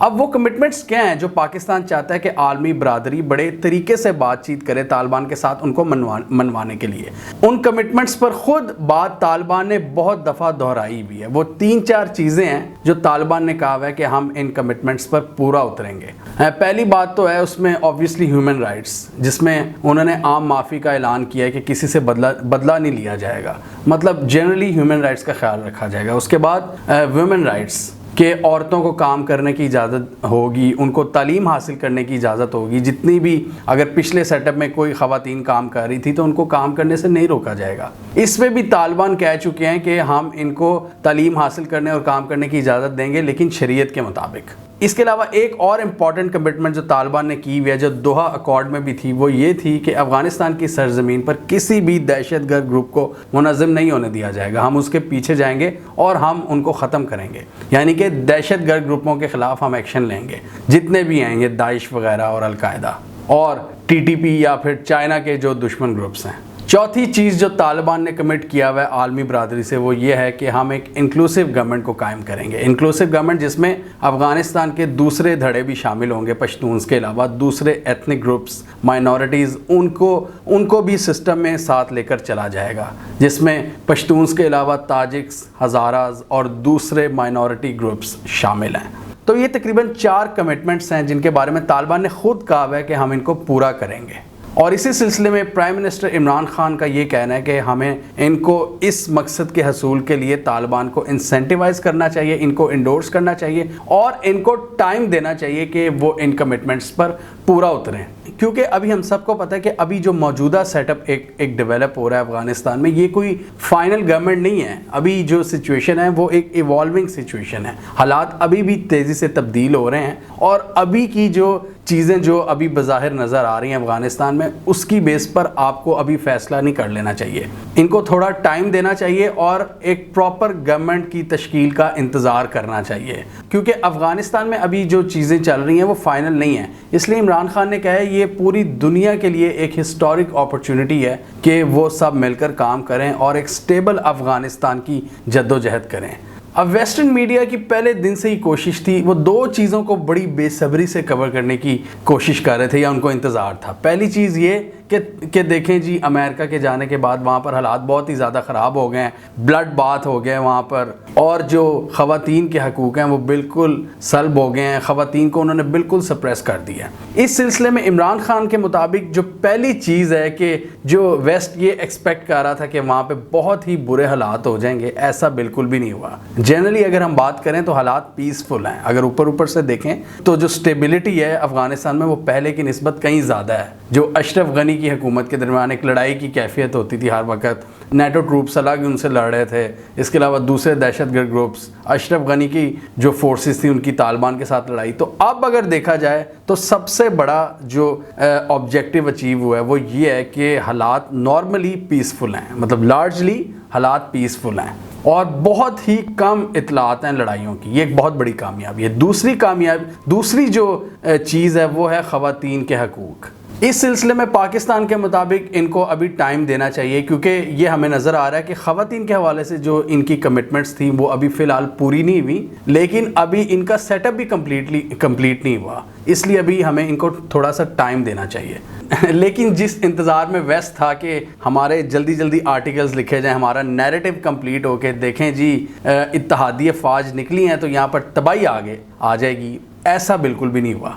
اب وہ کمٹمنٹس کیا ہیں جو پاکستان چاہتا ہے کہ عالمی برادری بڑے طریقے سے بات چیت کرے طالبان کے ساتھ ان کو منوانے کے لیے؟ ان کمٹمنٹس پر خود بات طالبان نے بہت دفعہ دہرائی بھی ہے. وہ 3-4 چیزیں ہیں جو طالبان نے کہا ہے کہ ہم ان کمٹمنٹس پر پورا اتریں گے. پہلی بات تو ہے اس میں اوبویسلی ہیومن رائٹس، جس میں انہوں نے عام معافی کا اعلان کیا ہے کہ کسی سے بدلہ نہیں لیا جائے گا، مطلب جنرلی ہیومن رائٹس کا خیال رکھا جائے گا. اس کے بعد ویمن رائٹس کہ عورتوں کو کام کرنے کی اجازت ہوگی، ان کو تعلیم حاصل کرنے کی اجازت ہوگی. جتنی بھی اگر پچھلے سیٹ اپ میں کوئی خواتین کام کر رہی تھی تو ان کو کام کرنے سے نہیں روکا جائے گا. اس میں بھی طالبان کہہ چکے ہیں کہ ہم ان کو تعلیم حاصل کرنے اور کام کرنے کی اجازت دیں گے، لیکن شریعت کے مطابق. اس کے علاوہ ایک اور امپورٹنٹ کمٹمنٹ جو طالبان نے کی ہوئی ہے، جو دوحہ اکارڈ میں بھی تھی، وہ یہ تھی کہ افغانستان کی سرزمین پر کسی بھی دہشت گرد گروپ کو منظم نہیں ہونے دیا جائے گا. ہم اس کے پیچھے جائیں گے اور ہم ان کو ختم کریں گے. یعنی کہ دہشت گرد گروپوں کے خلاف ہم ایکشن لیں گے، جتنے بھی ہیں یہ داعش وغیرہ اور القاعدہ اور TTP یا پھر چائنا کے جو دشمن گروپس ہیں. چوتھی چیز جو طالبان نے کمٹ کیا ہوا ہے عالمی برادری سے، وہ یہ ہے کہ ہم ایک انکلوسیو گورنمنٹ کو قائم کریں گے. انکلوسیو گورنمنٹ جس میں افغانستان کے دوسرے دھڑے بھی شامل ہوں گے، پشتونز کے علاوہ دوسرے ایتھنک گروپس، مائنورٹیز، ان کو بھی سسٹم میں ساتھ لے کر چلا جائے گا، جس میں پشتونز کے علاوہ تاجکس، ہزاراز اور دوسرے مائنورٹی گروپس شامل ہیں. تو یہ تقریباً 4 کمٹمنٹس ہیں جن کے بارے میں طالبان نے خود کہا ہے کہ ہم ان کو پورا کریں گے. اور اسی سلسلے میں پرائم منسٹر عمران خان کا یہ کہنا ہے کہ ہمیں ان کو اس مقصد کے حصول کے لیے طالبان کو انسینٹیوائز کرنا چاہیے، ان کو انڈورس کرنا چاہیے اور ان کو ٹائم دینا چاہیے کہ وہ ان کمٹمنٹس پر پورا اتریں. کیونکہ ابھی ہم سب کو پتہ ہے کہ ابھی جو موجودہ سیٹ اپ ایک ڈیولپ ہو رہا ہے افغانستان میں، یہ کوئی فائنل گورنمنٹ نہیں ہے. ابھی جو سچویشن ہے وہ ایک ایوالونگ سچویشن ہے. حالات ابھی بھی تیزی سے تبدیل ہو رہے ہیں اور ابھی کی جو چیزیں جو ابھی بظاہر نظر آ رہی ہیں افغانستان میں، اس کی بیس پر آپ کو ابھی فیصلہ نہیں کر لینا چاہیے. ان کو تھوڑا ٹائم دینا چاہیے اور ایک پراپر گورنمنٹ کی تشکیل کا انتظار کرنا چاہیے. کیونکہ افغانستان میں ابھی جو چیزیں چل رہی ہیں وہ فائنل نہیں ہیں. اس لیے عمران خان نے کہا ہے یہ پوری دنیا کے لیے ایک ہسٹورک اپرچونٹی ہے کہ وہ سب مل کر کام کریں اور ایک سٹیبل افغانستان کی جدوجہد کریں. اب ویسٹرن میڈیا کی پہلے دن سے ہی کوشش تھی، وہ 2 چیزوں کو بڑی بے صبری سے کور کرنے کی کوشش کر رہے تھے یا ان کو انتظار تھا. پہلی چیز یہ کہ دیکھیں جی امریکہ کے جانے کے بعد وہاں پر حالات بہت ہی زیادہ خراب ہو گئے ہیں، بلڈ بات ہو گئے وہاں پر، اور جو خواتین کے حقوق ہیں وہ بالکل سلب ہو گئے ہیں. خواتین کو انہوں نے بالکل سپریس کر دیا. اس سلسلے میں عمران خان کے مطابق جو پہلی چیز ہے کہ جو ویسٹ یہ ایکسپیکٹ کر رہا تھا کہ وہاں پہ بہت ہی برے حالات ہو جائیں گے، ایسا بالکل بھی نہیں ہوا. جنرلی اگر ہم بات کریں تو حالات پیسفل ہیں. اگر اوپر سے دیکھیں تو جو سٹیبلٹی ہے افغانستان میں وہ پہلے کی نسبت کہیں زیادہ ہے. جو اشرف غنی کی حکومت کے درمیان ایک لڑائی کی کیفیت ہوتی تھی ہر وقت، نیٹو ٹروپس الگ ان سے لڑ رہے تھے، اس کے علاوہ دوسرے دہشت گرد گروپس، اشرف غنی کی جو فورسز تھی ان کی طالبان کے ساتھ لڑائی. تو اب اگر دیکھا جائے تو سب سے بڑا جو آبجیکٹیو اچیو ہوا ہے وہ یہ ہے کہ حالات نارملی پیسفل ہیں، مطلب لارجلی حالات پیسفل ہیں اور بہت ہی کم اطلاعات ہیں لڑائیوں کی. یہ ایک بہت بڑی کامیابی ہے. دوسری جو چیز ہے وہ ہے خواتین کے حقوق. اس سلسلے میں پاکستان کے مطابق ان کو ابھی ٹائم دینا چاہیے، کیونکہ یہ ہمیں نظر آ رہا ہے کہ خواتین کے حوالے سے جو ان کی کمٹمنٹس تھیں وہ ابھی فی الحال پوری نہیں ہوئی، لیکن ابھی ان کا سیٹ اپ بھی کمپلیٹ نہیں ہوا. اس لیے ابھی ہمیں ان کو تھوڑا سا ٹائم دینا چاہیے. لیکن جس انتظار میں ویسٹ تھا کہ ہمارے جلدی آرٹیکلز لکھے جائیں، ہمارا نیریٹو کمپلیٹ ہو کے دیکھیں جی اتحادی افواج نکلی ہیں تو یہاں پر تباہی آگے آ جائے گی، ایسا بالکل بھی نہیں ہوا.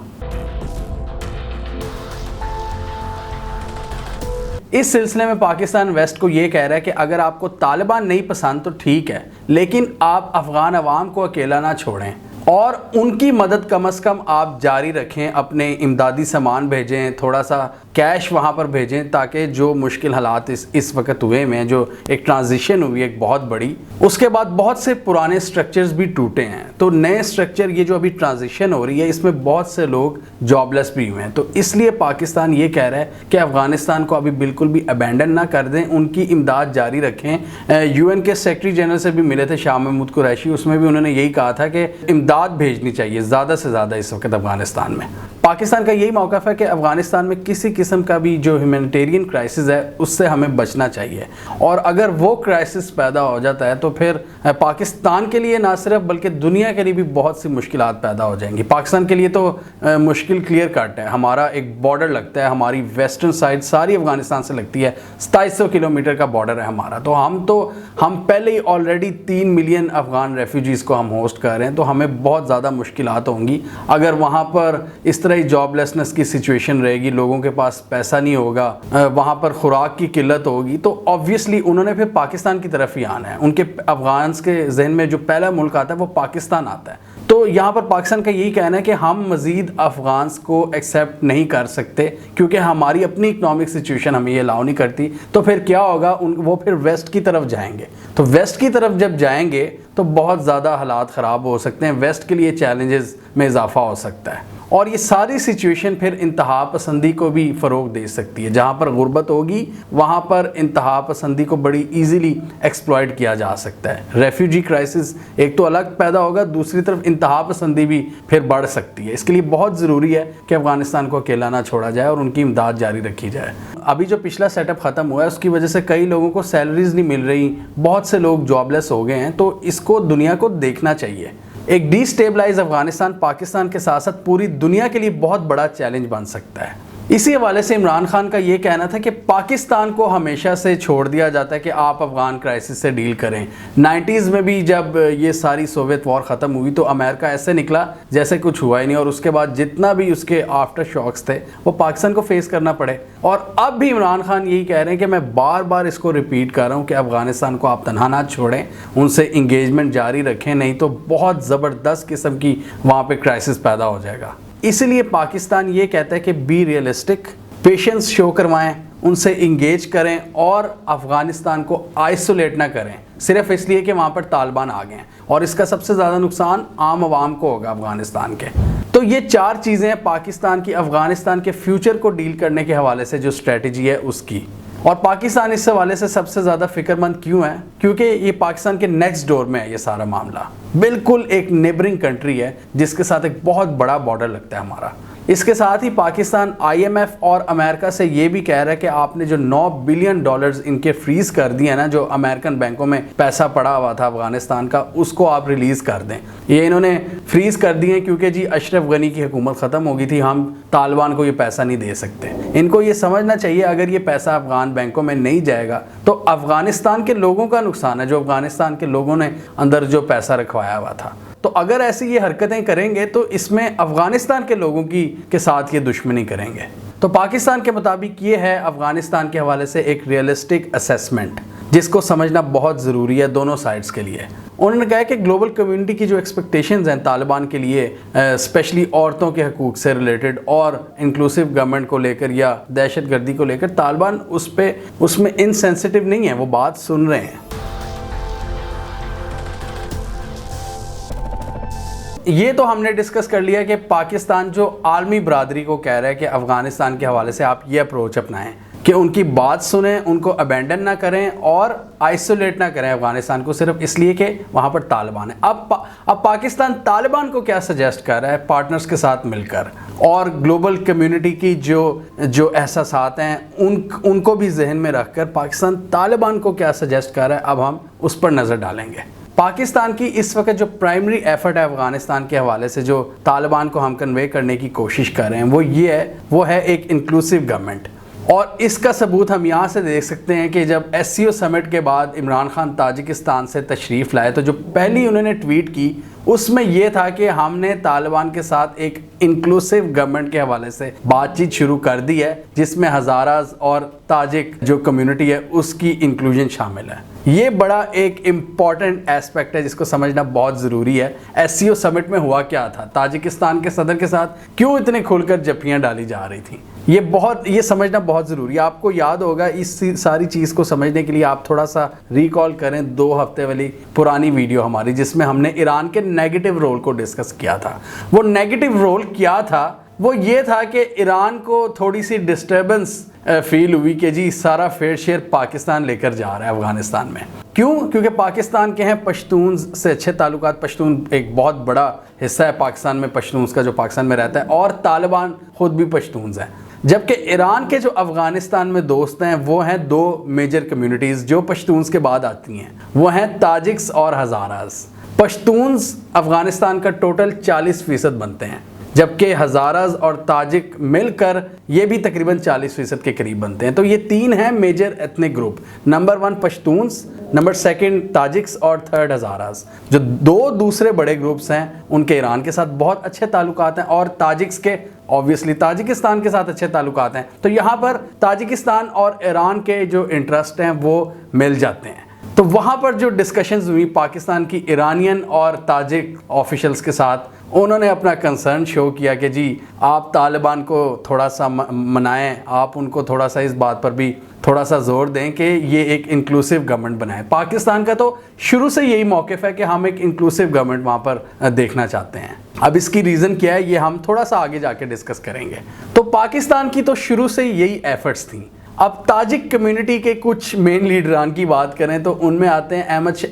اس سلسلے میں پاکستان ویسٹ کو یہ کہہ رہا ہے کہ اگر آپ کو طالبان نہیں پسند تو ٹھیک ہے، لیکن آپ افغان عوام کو اکیلا نہ چھوڑیں اور ان کی مدد کم از کم آپ جاری رکھیں. اپنے امدادی سامان بھیجیں، تھوڑا سا کیش وہاں پر بھیجیں تاکہ جو مشکل حالات اس وقت ہوئے ہیں، جو ایک ٹرانزیشن ہوئی ایک بہت بڑی، اس کے بعد بہت سے پرانے سٹرکچرز بھی ٹوٹے ہیں. تو نئے سٹرکچر یہ جو ابھی ٹرانزیشن ہو رہی ہے اس میں بہت سے لوگ جاب لیس بھی ہوئے ہیں. تو اس لیے پاکستان یہ کہہ رہا ہے کہ افغانستان کو ابھی بالکل بھی ابینڈن نہ کر دیں، ان کی امداد جاری رکھیں. UN کے سیکرٹری جنرل سے بھی ملے تھے شاہ محمود قریشی، اس میں بھی انہوں نے یہی کہا تھا کہ امداد بھیجنی چاہیے زیادہ سے زیادہ اس وقت افغانستان میں. پاکستان کا یہی موقف ہے کہ افغانستان میں کسی قسم کا بھی جو ہیومینیٹیرین کرائسس ہے اس سے ہمیں بچنا چاہیے، اور اگر وہ کرائسس پیدا ہو جاتا ہے تو پھر پاکستان کے لیے نہ صرف بلکہ دنیا کے لیے بھی بہت سی مشکلات پیدا ہو جائیں گی۔ پاکستان کے لیے تو مشکل کلیئر کٹ ہے، ہمارا ایک بارڈر لگتا ہے، ہماری ویسٹرن سائڈ ساری افغانستان سے لگتی ہے، 2700 کلومیٹر کا بارڈر ہے ہمارا، تو ہم پہلے ہی آلریڈی 3 ملین افغان ریفیوجیز کو ہم ہوسٹ کر رہے ہیں، تو ہمیں بہت زیادہ مشکلات ہوں گی۔ اگر وہاں پر اس طرح ہی جاب لیسنس کی سچویشن رہے گی، لوگوں کے پاس پیسہ نہیں ہوگا، وہاں پر خوراک کی قلت ہوگی، تو آبویسلی انہوں نے پھر پاکستان کی طرف ہی آنا ہے۔ ان کے افغانس کے ذہن میں جو پہلا ملک آتا ہے وہ پاکستان آتا ہے۔ تو یہاں پر پاکستان کا یہی کہنا ہے کہ ہم مزید افغانس کو ایکسیپٹ نہیں کر سکتے کیونکہ ہماری اپنی اکنامک سچویشن ہمیں یہ الاؤ نہیں کرتی۔ تو پھر کیا ہوگا، وہ پھر ویسٹ کی طرف جائیں گے، تو ویسٹ کی طرف جب جائیں گے تو بہت زیادہ حالات خراب ہو سکتے ہیں، ویسٹ کے لیے چیلنجز میں اضافہ ہو سکتا ہے، اور یہ ساری سچویشن پھر انتہا پسندی کو بھی فروغ دے سکتی ہے۔ جہاں پر غربت ہوگی وہاں پر انتہا پسندی کو بڑی ایزیلی ایکسپلائٹ کیا جا سکتا ہے۔ ریفیوجی کرائسس ایک تو الگ پیدا ہوگا، دوسری طرف انتہا پسندی بھی پھر بڑھ سکتی ہے۔ اس کے لیے بہت ضروری ہے کہ افغانستان کو اکیلا نہ چھوڑا جائے اور ان کی امداد جاری رکھی جائے۔ ابھی جو پچھلا سیٹ اپ ختم ہوا ہے اس کی وجہ سے کئی لوگوں کو سیلریز نہیں مل رہی، بہت سے لوگ جاب لیس ہو گئے ہیں، تو اس کو دنیا کو دیکھنا چاہیے۔ ایک ڈی سٹیبلائز افغانستان پاکستان کے ساتھ ساتھ پوری دنیا کے لیے بہت بڑا چیلنج بن سکتا ہے۔ اسی حوالے سے عمران خان کا یہ کہنا تھا کہ پاکستان کو ہمیشہ سے چھوڑ دیا جاتا ہے کہ آپ افغان کرائسس سے ڈیل کریں۔ 90s میں بھی جب یہ ساری سوویت وار ختم ہوئی تو امریکہ ایسے نکلا جیسے کچھ ہوا ہی نہیں، اور اس کے بعد جتنا بھی اس کے آفٹر شاکس تھے وہ پاکستان کو فیس کرنا پڑے۔ اور اب بھی عمران خان یہی کہہ رہے ہیں کہ میں بار بار اس کو ریپیٹ کر رہا ہوں کہ افغانستان کو آپ تنہا نہ چھوڑیں، ان سے انگیجمنٹ جاری رکھیں، نہیں تو بہت زبردست قسم کی وہاں پہ کرائسس پیدا ہو جائے گا۔ اس لیے پاکستان یہ کہتا ہے کہ بی ریئلسٹک، پیشنس شو کروائیں، ان سے انگیج کریں اور افغانستان کو آئسولیٹ نہ کریں صرف اس لیے کہ وہاں پر طالبان آ گئے ہیں، اور اس کا سب سے زیادہ نقصان عام عوام کو ہوگا افغانستان کے۔ تو یہ 4 چیزیں ہیں پاکستان کی افغانستان کے فیوچر کو ڈیل کرنے کے حوالے سے جو اسٹریٹجی ہے اس کی۔ اور پاکستان اس حوالے سے سب سے زیادہ فکر مند کیوں ہے؟ کیونکہ یہ پاکستان کے نیکسٹ ڈور میں ہے یہ سارا معاملہ، بالکل ایک نیبرنگ کنٹری ہے جس کے ساتھ ایک بہت بڑا بارڈر لگتا ہے ہمارا۔ اس کے ساتھ ہی پاکستان IMF اور امریکہ سے یہ بھی کہہ رہا ہے کہ آپ نے جو $9 بلین ان کے فریز کر دیے نا، جو امریکن بینکوں میں پیسہ پڑا ہوا تھا افغانستان کا، اس کو آپ ریلیز کر دیں۔ یہ انہوں نے فریز کر دیے کیونکہ جی اشرف غنی کی حکومت ختم ہو گئی تھی، ہم طالبان کو یہ پیسہ نہیں دے سکتے۔ ان کو یہ سمجھنا چاہیے اگر یہ پیسہ افغان بینکوں میں نہیں جائے گا تو افغانستان کے لوگوں کا نقصان ہے، جو افغانستان کے لوگوں نے اندر جو پیسہ رکھوایا ہوا تھا۔ تو اگر ایسی یہ حرکتیں کریں گے تو اس میں افغانستان کے لوگوں کے ساتھ یہ دشمنی کریں گے۔ تو پاکستان کے مطابق یہ ہے افغانستان کے حوالے سے ایک ریئلسٹک اسیسمنٹ جس کو سمجھنا بہت ضروری ہے دونوں سائڈز کے لیے۔ انہوں نے کہا کہ گلوبل کمیونٹی کی جو ایکسپیکٹیشنز ہیں طالبان کے لیے، اسپیشلی عورتوں کے حقوق سے ریلیٹڈ اور انکلوسیو گورنمنٹ کو لے کر یا دہشت گردی کو لے کر، طالبان اس میں انسینسٹیو نہیں ہیں، وہ بات سن رہے ہیں۔ یہ تو ہم نے ڈسکس کر لیا کہ پاکستان جو عالمی برادری کو کہہ رہا ہے کہ افغانستان کے حوالے سے آپ یہ اپروچ اپنائیں کہ ان کی بات سنیں، ان کو ابینڈن نہ کریں اور آئسولیٹ نہ کریں افغانستان کو صرف اس لیے کہ وہاں پر طالبان ہیں۔ اب پاکستان طالبان کو کیا سجیسٹ کر رہا ہے پارٹنرز کے ساتھ مل کر، اور گلوبل کمیونٹی کی جو احساسات ہیں ان کو بھی ذہن میں رکھ کر پاکستان طالبان کو کیا سجیسٹ کر رہا ہے، اب ہم اس پر نظر ڈالیں گے۔ پاکستان کی اس وقت جو پرائمری ایفرٹ ہے افغانستان کے حوالے سے جو طالبان کو ہم کنوے کرنے کی کوشش کر رہے ہیں وہ ہے ایک انکلوسیو گورنمنٹ، اور اس کا ثبوت ہم یہاں سے دیکھ سکتے ہیں کہ جب SCO سمٹ کے بعد عمران خان تاجکستان سے تشریف لائے تو جو پہلی انہوں نے ٹویٹ کی اس میں یہ تھا کہ ہم نے طالبان کے ساتھ ایک انکلوسیو گورنمنٹ کے حوالے سے بات چیت شروع کر دی ہے جس میں ہزاراز اور تاجک جو کمیونٹی ہے اس کی انکلوژن شامل ہے۔ یہ بڑا ایک امپورٹنٹ ایسپیکٹ ہے جس کو سمجھنا بہت ضروری ہے۔ SCO سمٹ میں ہوا کیا تھا، تاجکستان کے صدر کے ساتھ کیوں اتنے کھل کر جپیاں ڈالی جا رہی تھیں، یہ سمجھنا بہت ضروری ہے۔ آپ کو یاد ہوگا اس ساری چیز کو سمجھنے کے لیے آپ تھوڑا سا ریکال کریں 2 ہفتے والی پرانی ویڈیو ہماری جس میں ہم نے ایران کے نیگیٹو رول کو ڈسکس کیا تھا۔ وہ نیگیٹو رول کیا تھا؟ وہ یہ تھا کہ ایران کو تھوڑی سی ڈسٹربنس فیل ہوئی کہ جی سارا فیئر شیئر پاکستان لے کر جا رہا ہے افغانستان میں۔ کیوں؟ کیونکہ پاکستان کے ہیں پشتونز سے اچھے تعلقات. پشتون ایک بہت بڑا حصہ ہے پاکستان میں پشتونز کا جو پاکستان میں رہتا ہے, اور طالبان خود بھی پشتونز ہیں. جبکہ ایران کے جو افغانستان میں دوست ہیں وہ ہیں دو میجر کمیونٹیز جو پشتونز کے بعد آتی ہیں, وہ ہیں تاجکس اور ہزاراز. پشتونز افغانستان کا ٹوٹل 40% بنتے ہیں, جبکہ ہزاراز اور تاجک مل کر یہ بھی تقریباً 40% کے قریب بنتے ہیں. تو یہ تین ہیں major ethnic group. Number 1 Pashtuns, number 2 Tajiks, اور 3 ہزاراز. جو دو دوسرے بڑے گروپس ہیں ان کے ایران کے ساتھ بہت اچھے تعلقات ہیں, اور تاجکس کے اوبویسلی تاجکستان کے ساتھ اچھے تعلقات ہیں. تو یہاں پر تاجکستان اور ایران کے جو انٹرسٹ ہیں وہ مل جاتے ہیں. تو وہاں پر جو ڈسکشنز ہوئی پاکستان کی ایرانین اور تاجک آفیشلز کے ساتھ, انہوں نے اپنا کنسرن شو کیا کہ جی آپ طالبان کو تھوڑا سا منائیں, آپ ان کو تھوڑا سا اس بات پر بھی تھوڑا سا زور دیں کہ یہ ایک انکلوسیو گورنمنٹ بنائے. پاکستان کا تو شروع سے یہی موقف ہے کہ ہم ایک انکلوسیو گورنمنٹ وہاں پر دیکھنا چاہتے ہیں. اب اس کی ریزن کیا ہے یہ ہم تھوڑا سا آگے جا کے ڈسکس کریں گے. تو پاکستان کی تو شروع سے یہی ایفرٹس تھیں. اب تاجک کمیونٹی کے کچھ مین لیڈران کی بات کریں تو ان میں آتے ہیں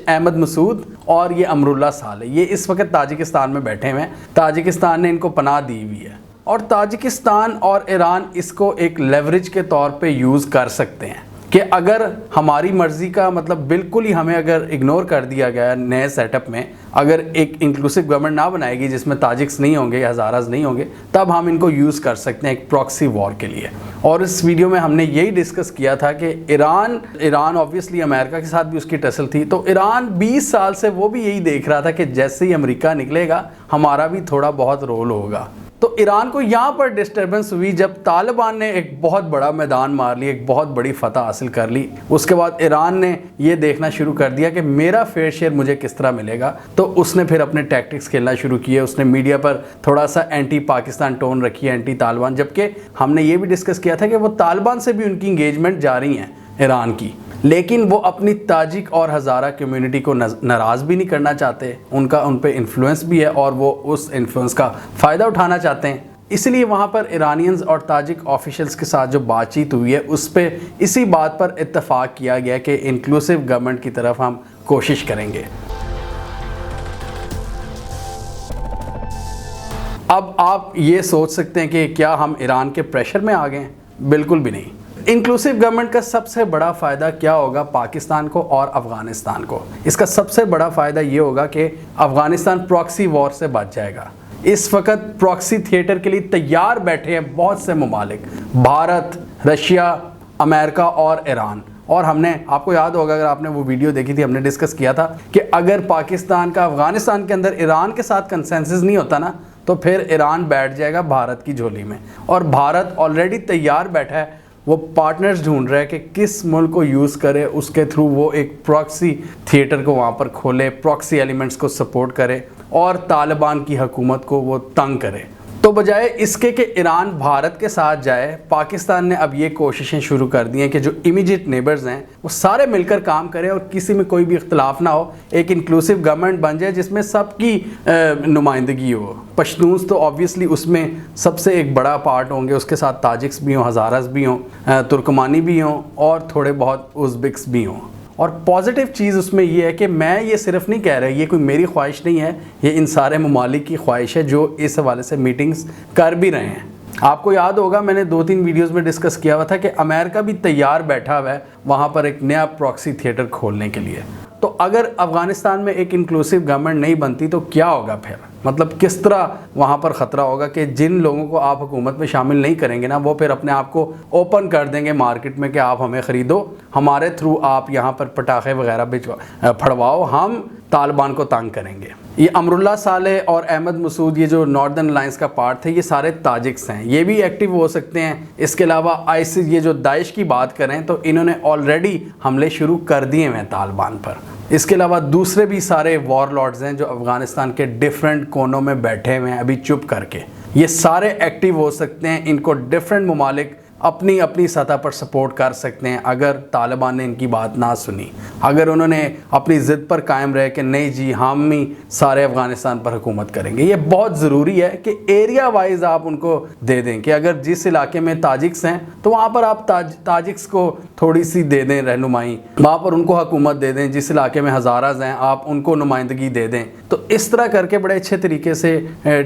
احمد مسعود اور یہ امراللہ صالح. یہ اس وقت تاجکستان میں بیٹھے ہوئے ہیں, تاجکستان نے ان کو پناہ دی ہوئی ہے, اور تاجکستان اور ایران اس کو ایک لیوریج کے طور پہ یوز کر سکتے ہیں کہ اگر ہماری مرضی کا مطلب بالکل ہی ہمیں اگر اگنور کر دیا گیا نئے سیٹ اپ میں, اگر ایک انکلوسیو گورنمنٹ نہ بنائے گی جس میں تاجکس نہیں ہوں گے یا ہزاراز نہیں ہوں گے, تب ہم ان کو یوز کر سکتے ہیں ایک پراکسی وار کے لیے. اور اس ویڈیو میں ہم نے یہی ڈسکس کیا تھا کہ ایران اوبویسلی امریکہ کے ساتھ بھی اس کی ٹسل تھی, تو ایران 20 سال سے وہ بھی یہی دیکھ رہا تھا کہ جیسے ہی امریکہ نکلے گا ہمارا بھی تھوڑا بہت رول ہوگا. تو ایران کو یہاں پر ڈسٹربنس ہوئی جب طالبان نے ایک بہت بڑا میدان مار لی, ایک بہت بڑی فتح حاصل کر لی. اس کے بعد ایران نے یہ دیکھنا شروع کر دیا کہ میرا فیئر شیئر مجھے کس طرح ملے گا. تو اس نے پھر اپنے ٹیکٹکس کھیلنا شروع کیے. اس نے میڈیا پر تھوڑا سا اینٹی پاکستان ٹون رکھی ہے, اینٹی طالبان, جبکہ ہم نے یہ بھی ڈسکس کیا تھا کہ وہ طالبان سے بھی ان کی انگیجمنٹ جاری ہیں ایران کی, لیکن وہ اپنی تاجک اور ہزارہ کمیونٹی کو ناراض بھی نہیں کرنا چاہتے. ان کا ان پہ انفلوئنس بھی ہے اور وہ اس انفلوئنس کا فائدہ اٹھانا چاہتے ہیں. اس لیے وہاں پر ایرانینز اور تاجک آفیشلز کے ساتھ جو بات چیت ہوئی ہے اس پہ اسی بات پر اتفاق کیا گیا کہ انکلوسیو گورنمنٹ کی طرف ہم کوشش کریں گے. اب آپ یہ سوچ سکتے ہیں کہ کیا ہم ایران کے پریشر میں آ گئے ہیں؟ بالکل بھی نہیں. انکلوسیو گورنمنٹ کا سب سے بڑا فائدہ کیا ہوگا پاکستان کو اور افغانستان کو؟ اس کا سب سے بڑا فائدہ یہ ہوگا کہ افغانستان پراکسی وار سے بچ جائے گا. اس وقت پراکسی تھیٹر کے لیے تیار بیٹھے ہیں بہت سے ممالک, بھارت, رشیا, امریکہ اور ایران. اور ہم نے, آپ کو یاد ہوگا اگر آپ نے وہ ویڈیو دیکھی تھی, ہم نے ڈسکس کیا تھا کہ اگر پاکستان کا افغانستان کے اندر ایران کے ساتھ کنسنسس نہیں ہوتا نا, تو پھر ایران بیٹھ جائے گا بھارت کی جھولی میں. اور بھارت آلریڈی تیار بیٹھا ہے, وہ پارٹنرز ڈھونڈ رہے ہیں کہ کس ملک کو یوز کرے, اس کے تھرو وہ ایک پراکسی تھیٹر کو وہاں پر کھولے, پراکسی ایلیمنٹس کو سپورٹ کرے اور طالبان کی حکومت کو وہ تنگ کرے. تو بجائے اس کے کہ ایران بھارت کے ساتھ جائے, پاکستان نے اب یہ کوششیں شروع کر دی ہیں کہ جو امیجیٹ نیبرز ہیں وہ سارے مل کر کام کریں اور کسی میں کوئی بھی اختلاف نہ ہو, ایک انکلوسیو گورنمنٹ بن جائے جس میں سب کی نمائندگی ہو. پشتونز تو آبویسلی اس میں سب سے ایک بڑا پارٹ ہوں گے, اس کے ساتھ تاجکس بھی ہوں, ہزارز بھی ہوں, ترکمانی بھی ہوں, اور تھوڑے بہت ازبکس بھی ہوں. اور پازیٹیو چیز اس میں یہ ہے کہ میں یہ صرف نہیں کہہ رہا, یہ کوئی میری خواہش نہیں ہے, یہ ان سارے ممالک کی خواہش ہے جو اس حوالے سے میٹنگز کر بھی رہے ہیں. آپ کو یاد ہوگا میں نے 2-3 ویڈیوز میں ڈسکس کیا ہوا تھا کہ امریکہ بھی تیار بیٹھا ہوا ہے وہاں پر ایک نیا پراکسی تھیٹر کھولنے کے لیے. تو اگر افغانستان میں ایک انکلوسیو گورنمنٹ نہیں بنتی تو کیا ہوگا پھر؟ مطلب کس طرح وہاں پر خطرہ ہوگا کہ جن لوگوں کو آپ حکومت میں شامل نہیں کریں گے نا, وہ پھر اپنے آپ کو اوپن کر دیں گے مارکیٹ میں کہ آپ ہمیں خریدو, ہمارے تھرو آپ یہاں پر پٹاخے وغیرہ پھڑواؤ, ہم طالبان کو تنگ کریں گے. یہ امراللہ صالح اور احمد مسعود, یہ جو ناردرن الائنس کا پارٹ تھے, یہ سارے تاجکس ہیں, یہ بھی ایکٹیو ہو سکتے ہیں. اس کے علاوہ آئیسس, یہ جو داعش کی بات کریں تو انہوں نے آلریڈی حملے شروع کر دیے ہیں طالبان پر. اس کے علاوہ دوسرے بھی سارے وار لارڈز ہیں جو افغانستان کے ڈیفرنٹ کونوں میں بیٹھے ہوئے ہیں ابھی چپ کر کے, یہ سارے ایکٹیو ہو سکتے ہیں. ان کو ڈیفرنٹ ممالک اپنی سطح پر سپورٹ کر سکتے ہیں اگر طالبان نے ان کی بات نہ سنی، اگر انہوں نے اپنی ضد پر قائم رہے کہ نہیں جی ہم ہی سارے افغانستان پر حکومت کریں گے۔ یہ بہت ضروری ہے کہ ایریا وائز آپ ان کو دے دیں کہ اگر جس علاقے میں تاجکس ہیں تو وہاں پر آپ تاجکس کو تھوڑی سی دے دیں رہنمائی، وہاں پر ان کو حکومت دے دیں، جس علاقے میں ہزاراز ہیں آپ ان کو نمائندگی دے دیں۔ تو اس طرح کر کے بڑے اچھے طریقے سے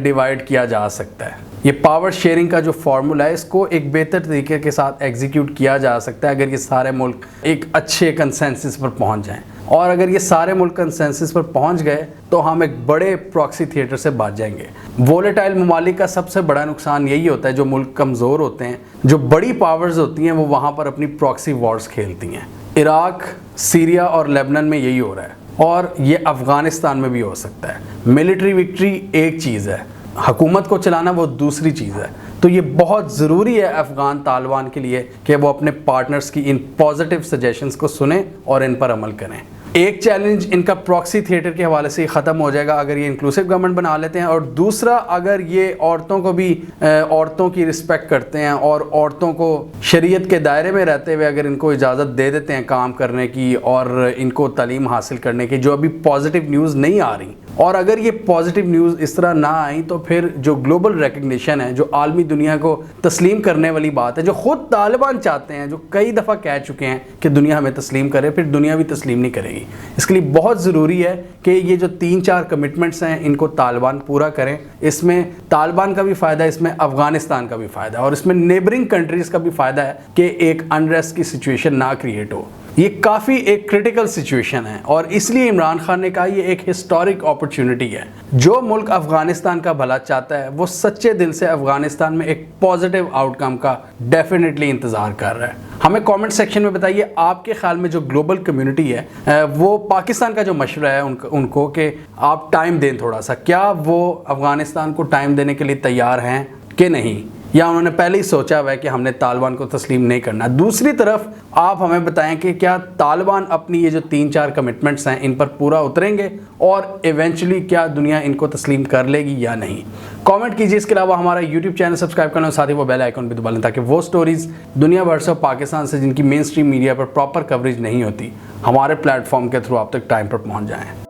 ڈیوائیڈ کیا جا سکتا ہے۔ یہ پاور شیئرنگ کا جو فارمولا ہے اس کو ایک بہتر طریقے کے ساتھ ایگزیکیوٹ کیا جا سکتا ہے اگر یہ سارے ملک ایک اچھے کنسنسس پر پہنچ جائیں، اور اگر یہ سارے ملک کنسنسس پر پہنچ گئے تو ہم ایک بڑے پراکسی تھیٹر سے بچ جائیں گے۔ وولیٹائل ممالک کا سب سے بڑا نقصان یہی ہوتا ہے، جو ملک کمزور ہوتے ہیں، جو بڑی پاورز ہوتی ہیں وہ وہاں پر اپنی پراکسی وارز کھیلتی ہیں۔ عراق، سیریا اور لیبنان میں یہی ہو رہا ہے، اور یہ افغانستان میں بھی ہو سکتا ہے۔ ملٹری وکٹری ایک چیز ہے، حکومت کو چلانا وہ دوسری چیز ہے۔ تو یہ بہت ضروری ہے افغان طالبان کے لیے کہ وہ اپنے پارٹنرز کی ان پازیٹیو سجیشنز کو سنیں اور ان پر عمل کریں۔ ایک چیلنج ان کا پراکسی تھیٹر کے حوالے سے ختم ہو جائے گا اگر یہ انکلوسیو گورنمنٹ بنا لیتے ہیں، اور دوسرا اگر یہ عورتوں کو بھی عورتوں کی رسپیکٹ کرتے ہیں اور عورتوں کو شریعت کے دائرے میں رہتے ہوئے اگر ان کو اجازت دے دیتے ہیں کام کرنے کی اور ان کو تعلیم حاصل کرنے کی، جو ابھی پازیٹیو نیوز نہیں آ رہی، اور اگر یہ پازیٹیو نیوز اس طرح نہ آئیں تو پھر جو گلوبل ریکگنیشن ہے، جو عالمی دنیا کو تسلیم کرنے والی بات ہے، جو خود طالبان چاہتے ہیں، جو کئی دفعہ کہہ چکے ہیں کہ دنیا ہمیں تسلیم کرے، پھر دنیا بھی تسلیم نہیں کرے گی۔ اس کے لیے بہت ضروری ہے کہ یہ جو 3-4 کمٹمنٹس ہیں ان کو طالبان پورا کریں۔ اس میں طالبان کا بھی فائدہ ہے، اس میں افغانستان کا بھی فائدہ ہے، اور اس میں نیبرنگ کنٹریز کا بھی فائدہ ہے کہ ایک انریسٹ کی سچویشن نہ کریٹ ہو۔ یہ کافی ایک کرٹیکل سچویشن ہے، اور اس لیے عمران خان نے کہا یہ ایک ہسٹورک اپرچونٹی ہے۔ جو ملک افغانستان کا بھلا چاہتا ہے وہ سچے دل سے افغانستان میں ایک پازیٹیو آؤٹ کم کا ڈیفینیٹلی انتظار کر رہا ہے۔ ہمیں کامنٹ سیکشن میں بتائیے آپ کے خیال میں جو گلوبل کمیونٹی ہے وہ پاکستان کا جو مشورہ ہے ان کو کہ آپ ٹائم دیں تھوڑا سا، کیا وہ افغانستان کو ٹائم دینے کے لیے تیار ہیں کہ نہیں، یا انہوں نے پہلے ہی سوچا ہوا ہے کہ ہم نے طالبان کو تسلیم نہیں کرنا۔ دوسری طرف آپ ہمیں بتائیں کہ کیا طالبان اپنی یہ جو 3-4 کمٹمنٹس ہیں ان پر پورا اتریں گے، اور ایونچولی کیا دنیا ان کو تسلیم کر لے گی یا نہیں؟ کامنٹ کیجیے۔ اس کے علاوہ ہمارا یوٹیوب چینل سبسکرائب کرنا، اور ساتھ ہی وہ بیل آئیکن بھی دبا لیں تاکہ وہ سٹوریز دنیا بھر سے اور پاکستان سے جن کی مین سٹریم میڈیا پر پراپر کوریج نہیں ہوتی، ہمارے پلیٹ فارم کے تھرو آپ تک ٹائم پر پہنچ جائیں۔